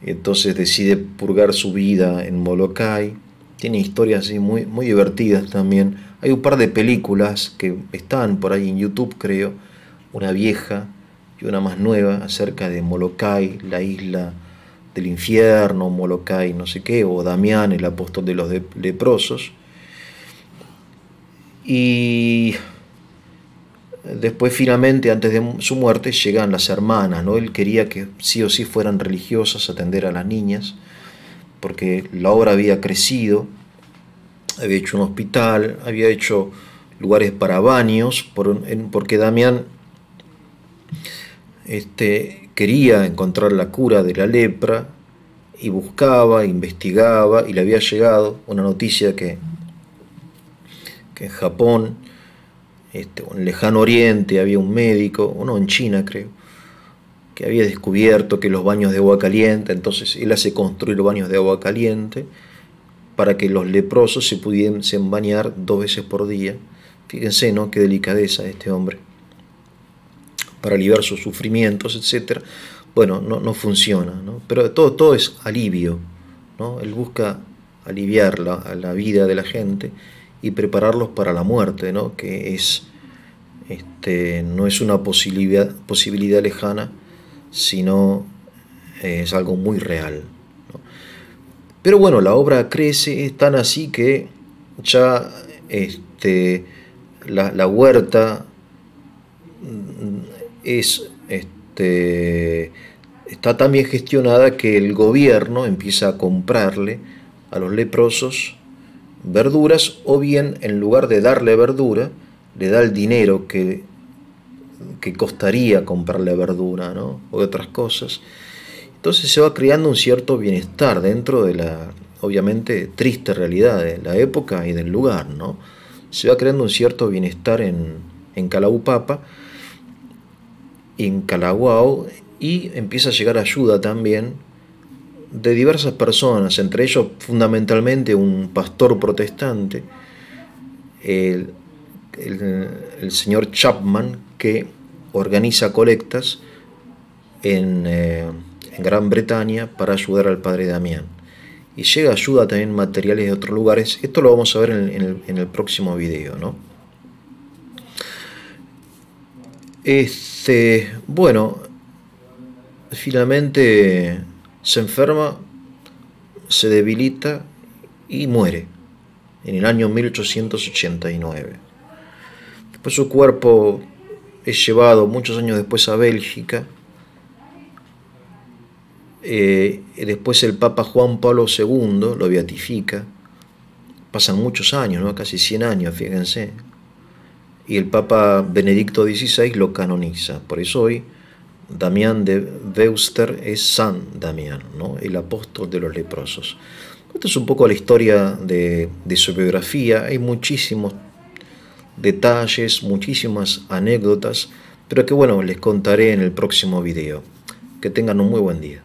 y entonces decide purgar su vida en Molokai. Tiene historias así muy, muy divertidas también. Hay un par de películas que están por ahí en YouTube, creo, una vieja y una más nueva, acerca de Molokai, la isla del infierno, Molokai no sé qué, o Damián, el apóstol de los leprosos. Y después finalmente, antes de su muerte, llegan las hermanas, ¿no? Él quería que sí o sí fueran religiosas, atender a las niñas, porque la obra había crecido, había hecho un hospital, había hecho lugares para baños, porque Damián quería encontrar la cura de la lepra, y buscaba, investigaba, y le había llegado una noticia que en Japón, en el lejano oriente, había un médico, uno en China creo, que había descubierto que los baños de agua caliente, entonces él hace construir baños de agua caliente para que los leprosos se pudiesen bañar 2 veces por día. Fíjense, ¿no? Qué delicadeza este hombre. para aliviar sus sufrimientos, etcétera. Bueno, no funciona, ¿no? Pero todo es alivio, ¿no? Él busca aliviar la vida de la gente y prepararlos para la muerte, ¿no? Que es, no es una posibilidad lejana, sino es algo muy real, ¿no? Pero bueno, la obra crece, es tan así que ya la huerta es, está tan bien gestionada que el gobierno empieza a comprarle a los leprosos verduras, o bien en lugar de darle verdura, le da el dinero que costaría comprarle verdura, ¿no? O otras cosas. Entonces se va creando un cierto bienestar dentro de la, obviamente, triste realidad de la época y del lugar, ¿no? Se va creando un cierto bienestar en Kalaupapa, en Kalawao, y empieza a llegar ayuda también de diversas personas, entre ellos fundamentalmente un pastor protestante, el, el señor Chapman, que organiza colectas en Gran Bretaña para ayudar al padre Damián. Y llega ayuda también materiales de otros lugares. Esto lo vamos a ver en el próximo video, ¿no? Bueno, finalmente se enferma, se debilita y muere en el año 1889. Después su cuerpo es llevado muchos años después a Bélgica. Después el Papa Juan Pablo II lo beatifica. Pasan muchos años, ¿no? Casi 100 años, fíjense. Y el Papa Benedicto XVI lo canoniza. Por eso hoy Damián de Veuster es San Damián, ¿no? El apóstol de los leprosos. Esto es un poco la historia de su biografía. Hay muchísimos detalles, muchísimas anécdotas, pero que bueno, les contaré en el próximo video. Que tengan un muy buen día.